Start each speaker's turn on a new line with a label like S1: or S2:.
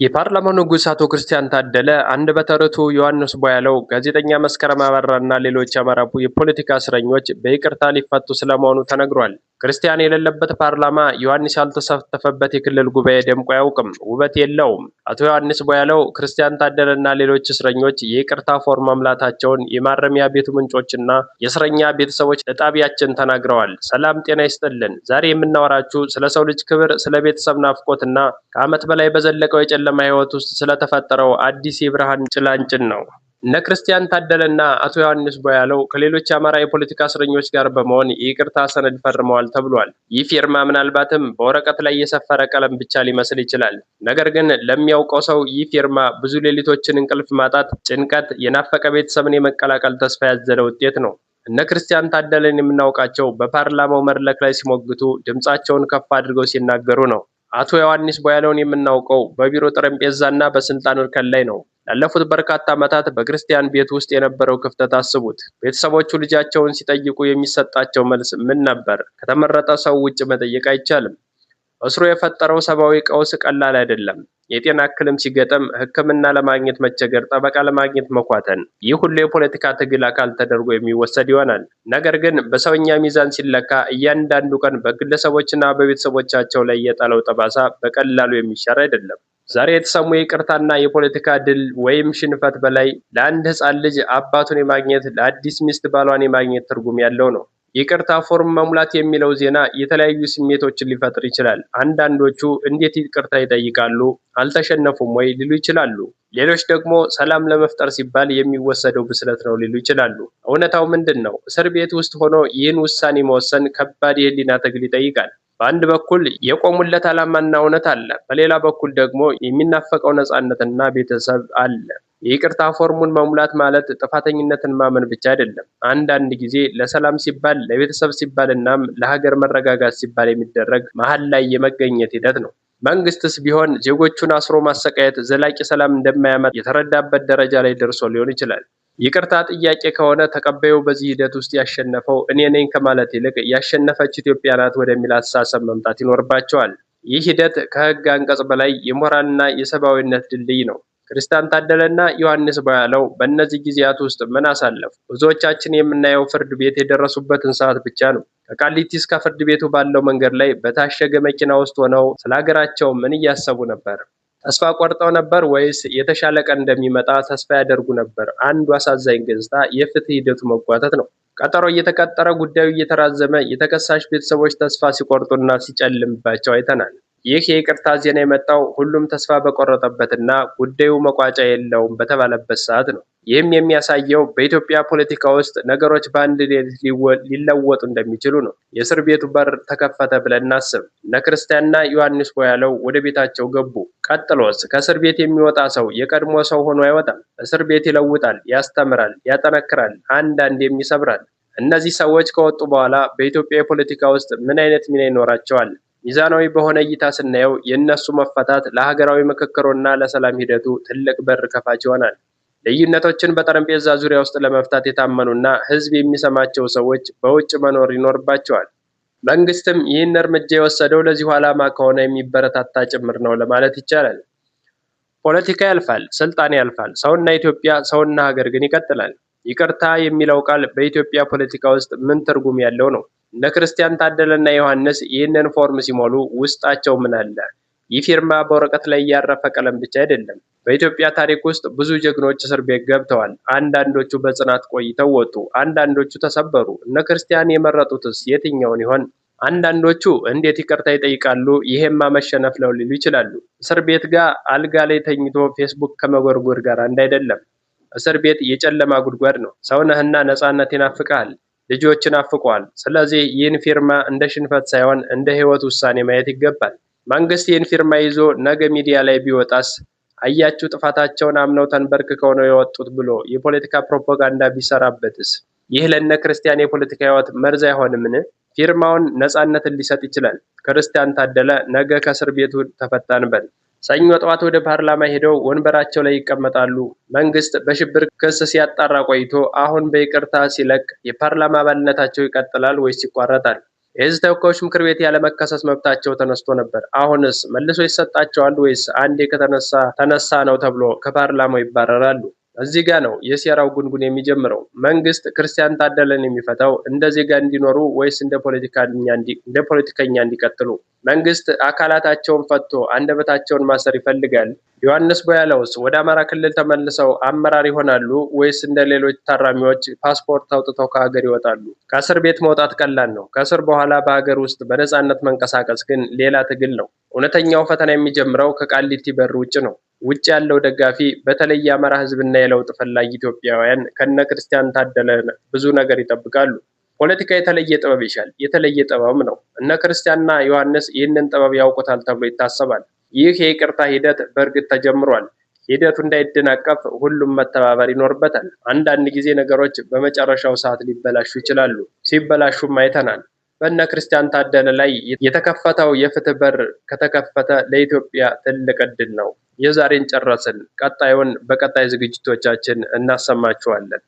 S1: የፓርላማው ንጉስ አቶ ክርስቲያን ታደለ፣ አንደበተ ርቱዕ ዮሐንስ ቧያለው፣ ጋዜጠኛ መስከረም አበራና ሌሎች የአማራ የፖለቲካ እስረኞች በይቅርታ ሊፈቱ ስለመሆኑ ተነግሯል። ክርስቲያን የሌለበት ፓርላማ፣ ዮሐንስ ያልተሳተፈበት የክልል ጉባኤ ደምቆ አያውቅም፣ ውበት የለውም። አቶ ዮሐንስ ቧያለው፣ ክርስቲያን ታደለና ሌሎች እስረኞች የይቅርታ ፎርም መሙላታቸውን የማረሚያ ቤቱ ምንጮችና የእስረኛ ቤተሰቦች ለጣቢያችን ተናግረዋል። ሰላም ጤና ይስጥልን። ዛሬ የምናወራችሁ ስለ ሰው ልጅ ክብር፣ ስለ ቤተሰብ ናፍቆትና ከዓመት በላይ በዘለቀው የጨለማ ሕይወት ውስጥ ስለተፈጠረው አዲስ የብርሃን ጭላንጭል ነው። እነ ክርስቲያን ታደለና አቶ ዮሐንስ ቧያለው ከሌሎች የአማራ የፖለቲካ እስረኞች ጋር በመሆን የይቅርታ ሰነድ ፈርመዋል ተብሏል። ይህ ፊርማ ምናልባትም በወረቀት ላይ የሰፈረ ቀለም ብቻ ሊመስል ይችላል። ነገር ግን ለሚያውቀው ሰው ይህ ፊርማ ብዙ ሌሊቶችን እንቅልፍ ማጣት፣ ጭንቀት፣ የናፈቀ ቤተሰብን የመቀላቀል ተስፋ ያዘለ ውጤት ነው። እነ ክርስቲያን ታደለን የምናውቃቸው በፓርላማው መድረክ ላይ ሲሞግቱ፣ ድምፃቸውን ከፍ አድርገው ሲናገሩ ነው። አቶ ዮሐንስ ቧያለውን የምናውቀው በቢሮ ጠረጴዛና በስልጣን እርከን ላይ ነው። ላለፉት በርካታ ዓመታት በክርስቲያን ቤት ውስጥ የነበረው ክፍተት አስቡት። ቤተሰቦቹ ልጃቸውን ሲጠይቁ የሚሰጣቸው መልስ ምን ነበር? ከተመረጠ ሰው ውጭ መጠየቅ አይቻልም። እስሩ የፈጠረው ሰብአዊ ቀውስ ቀላል አይደለም። የጤና እክልም ሲገጥም ሕክምና ለማግኘት መቸገር፣ ጠበቃ ለማግኘት መኳተን፣ ይህ ሁሉ የፖለቲካ ትግል አካል ተደርጎ የሚወሰድ ይሆናል። ነገር ግን በሰውኛ ሚዛን ሲለካ እያንዳንዱ ቀን በግለሰቦችና በቤተሰቦቻቸው ላይ የጣለው ጠባሳ በቀላሉ የሚሻር አይደለም። ዛሬ የተሰሙ የይቅርታና የፖለቲካ ድል ወይም ሽንፈት በላይ ለአንድ ሕፃን ልጅ አባቱን የማግኘት፣ ለአዲስ ሚስት ባሏን የማግኘት ትርጉም ያለው ነው። ይቅርታ ፎርም መሙላት የሚለው ዜና የተለያዩ ስሜቶችን ሊፈጥር ይችላል። አንዳንዶቹ እንዴት ይቅርታ ይጠይቃሉ? አልተሸነፉም ወይ ሊሉ ይችላሉ። ሌሎች ደግሞ ሰላም ለመፍጠር ሲባል የሚወሰደው ብስለት ነው ሊሉ ይችላሉ። እውነታው ምንድን ነው? እስር ቤት ውስጥ ሆኖ ይህን ውሳኔ መወሰን ከባድ የህሊና ትግል ይጠይቃል። በአንድ በኩል የቆሙለት ዓላማና እውነት አለ፣ በሌላ በኩል ደግሞ የሚናፈቀው ነፃነትና ቤተሰብ አለ። የይቅርታ ፎርሙን መሙላት ማለት ጥፋተኝነትን ማመን ብቻ አይደለም። አንዳንድ ጊዜ ለሰላም ሲባል፣ ለቤተሰብ ሲባል እናም ለሀገር መረጋጋት ሲባል የሚደረግ መሀል ላይ የመገኘት ሂደት ነው። መንግስትስ ቢሆን ዜጎቹን አስሮ ማሰቃየት ዘላቂ ሰላም እንደማያመጣ የተረዳበት ደረጃ ላይ ደርሶ ሊሆን ይችላል። ይቅርታ ጥያቄ ከሆነ ተቀባዩ በዚህ ሂደት ውስጥ ያሸነፈው እኔ ነኝ ከማለት ይልቅ ያሸነፈች ኢትዮጵያ ናት ወደሚል አስተሳሰብ መምጣት ይኖርባቸዋል። ይህ ሂደት ከህግ አንቀጽ በላይ የሞራልና የሰብአዊነት ድልድይ ነው። ክርስቲያን ታደለና ዮሐንስ ቧያለው በእነዚህ ጊዜያት ውስጥ ምን አሳለፉ? ብዙዎቻችን የምናየው ፍርድ ቤት የደረሱበትን ሰዓት ብቻ ነው። ከቃሊቲ እስከ ፍርድ ቤቱ ባለው መንገድ ላይ በታሸገ መኪና ውስጥ ሆነው ስለ ሀገራቸው ምን እያሰቡ ነበር? ተስፋ ቆርጠው ነበር ወይስ የተሻለ ቀን እንደሚመጣ ተስፋ ያደርጉ ነበር? አንዱ አሳዛኝ ገጽታ የፍትህ ሂደቱ መጓተት ነው። ቀጠሮ እየተቀጠረ ጉዳዩ እየተራዘመ የተከሳሽ ቤተሰቦች ተስፋ ሲቆርጡና ሲጨልምባቸው አይተናል። ይህ የይቅርታ ዜና የመጣው ሁሉም ተስፋ በቆረጠበትና ጉዳዩ መቋጫ የለውም በተባለበት ሰዓት ነው። ይህም የሚያሳየው በኢትዮጵያ ፖለቲካ ውስጥ ነገሮች በአንድ ሌሊት ሊለወጡ እንደሚችሉ ነው። የእስር ቤቱ በር ተከፈተ ብለን እናስብ። እነ ክርስቲያንና ዮሐንስ ቧያለው ወደ ቤታቸው ገቡ። ቀጥሎስ? ከእስር ቤት የሚወጣ ሰው የቀድሞ ሰው ሆኖ አይወጣም። እስር ቤት ይለውጣል፣ ያስተምራል፣ ያጠነክራል፣ አንዳንዴም ይሰብራል። እነዚህ ሰዎች ከወጡ በኋላ በኢትዮጵያ የፖለቲካ ውስጥ ምን አይነት ሚና ይኖራቸዋል? ሚዛናዊ በሆነ እይታ ስናየው የእነሱ መፈታት ለሀገራዊ ምክክሩና ለሰላም ሂደቱ ትልቅ በር ከፋች ይሆናል። ልዩነቶችን በጠረጴዛ ዙሪያ ውስጥ ለመፍታት የታመኑና ሕዝብ የሚሰማቸው ሰዎች በውጭ መኖር ይኖርባቸዋል። መንግስትም ይህን እርምጃ የወሰደው ለዚሁ ዓላማ ከሆነ የሚበረታታ ጭምር ነው ለማለት ይቻላል። ፖለቲካ ያልፋል፣ ስልጣን ያልፋል፣ ሰውና ኢትዮጵያ፣ ሰውና ሀገር ግን ይቀጥላል። ይቅርታ የሚለው ቃል በኢትዮጵያ ፖለቲካ ውስጥ ምን ትርጉም ያለው ነው? እነ ክርስቲያን ታደለና ዮሐንስ ይህንን ፎርም ሲሞሉ ውስጣቸው ምን አለ? ይህ ፊርማ በወረቀት ላይ ያረፈ ቀለም ብቻ አይደለም። በኢትዮጵያ ታሪክ ውስጥ ብዙ ጀግኖች እስር ቤት ገብተዋል። አንዳንዶቹ በጽናት ቆይተው ወጡ፣ አንዳንዶቹ ተሰበሩ። እነ ክርስቲያን የመረጡትስ የትኛውን ይሆን? አንዳንዶቹ እንዴት ይቅርታ ይጠይቃሉ? ይሄማ መሸነፍ ነው ሊሉ ይችላሉ። እስር ቤት ጋር አልጋ ላይ ተኝቶ ፌስቡክ ከመጎርጎር ጋር አንድ አይደለም። እስር ቤት የጨለማ ጉድጓድ ነው። ሰውነህና ነፃነት ይናፍቃል፣ ልጆች ናፍቀዋል። ስለዚህ ይህን ፊርማ እንደ ሽንፈት ሳይሆን እንደ ህይወት ውሳኔ ማየት ይገባል። መንግስት ይህን ፊርማ ይዞ ነገ ሚዲያ ላይ ቢወጣስ? አያችሁ ጥፋታቸውን አምነው ተንበርክከው ነው የወጡት ብሎ የፖለቲካ ፕሮፓጋንዳ ቢሰራበትስ? ይህ ለእነ ክርስቲያን የፖለቲካ ህይወት መርዝ አይሆንምን? ፊርማውን ነፃነትን ሊሰጥ ይችላል። ክርስቲያን ታደለ ነገ ከእስር ቤቱ ተፈታን በል፣ ሰኞ ጠዋት ወደ ፓርላማ ሄደው ወንበራቸው ላይ ይቀመጣሉ። መንግስት በሽብር ክስ ሲያጣራ ቆይቶ አሁን በይቅርታ ሲለቅ የፓርላማ አባልነታቸው ይቀጥላል ወይስ ይቋረጣል? የህዝብ ተወካዮች ምክር ቤት ያለመከሰስ መብታቸው ተነስቶ ነበር። አሁንስ መልሶ ይሰጣቸዋል ወይስ አንዴ ተነሳ ነው ተብሎ ከፓርላማው ይባረራሉ? እዚህ ጋ ነው የሴራው ጉንጉን የሚጀምረው። መንግስት ክርስቲያን ታደለን የሚፈታው እንደ ዜጋ እንዲኖሩ ወይስ እንደ ፖለቲከኛ እንዲቀጥሉ? መንግስት አካላታቸውን ፈቶ አንደበታቸውን ማሰር ይፈልጋል። ዮሐንስ ቦያለውስ ወደ አማራ ክልል ተመልሰው አመራር ይሆናሉ ወይስ እንደ ሌሎች ታራሚዎች ፓስፖርት አውጥተው ከሀገር ይወጣሉ? ከእስር ቤት መውጣት ቀላል ነው። ከእስር በኋላ በሀገር ውስጥ በነፃነት መንቀሳቀስ ግን ሌላ ትግል ነው። እውነተኛው ፈተና የሚጀምረው ከቃሊቲ በር ውጭ ነው። ውጭ ያለው ደጋፊ በተለይ የአማራ ህዝብና የለውጥ ፈላጊ ኢትዮጵያውያን ከነ ክርስቲያን ታደለ ብዙ ነገር ይጠብቃሉ። ፖለቲካ የተለየ ጥበብ ይሻል፣ የተለየ ጥበብም ነው። እነ ክርስቲያንና ዮሐንስ ይህንን ጥበብ ያውቁታል ተብሎ ይታሰባል። ይህ የይቅርታ ሂደት በእርግጥ ተጀምሯል። ሂደቱ እንዳይደናቀፍ ሁሉም መተባበር ይኖርበታል። አንዳንድ ጊዜ ነገሮች በመጨረሻው ሰዓት ሊበላሹ ይችላሉ። ሲበላሹም አይተናል። በእነ ክርስቲያን ታደለ ላይ የተከፈተው የፍትህ በር ከተከፈተ ለኢትዮጵያ ትልቅ ዕድል ነው። የዛሬን ጨረስን። ቀጣዩን በቀጣይ ዝግጅቶቻችን እናሰማችኋለን።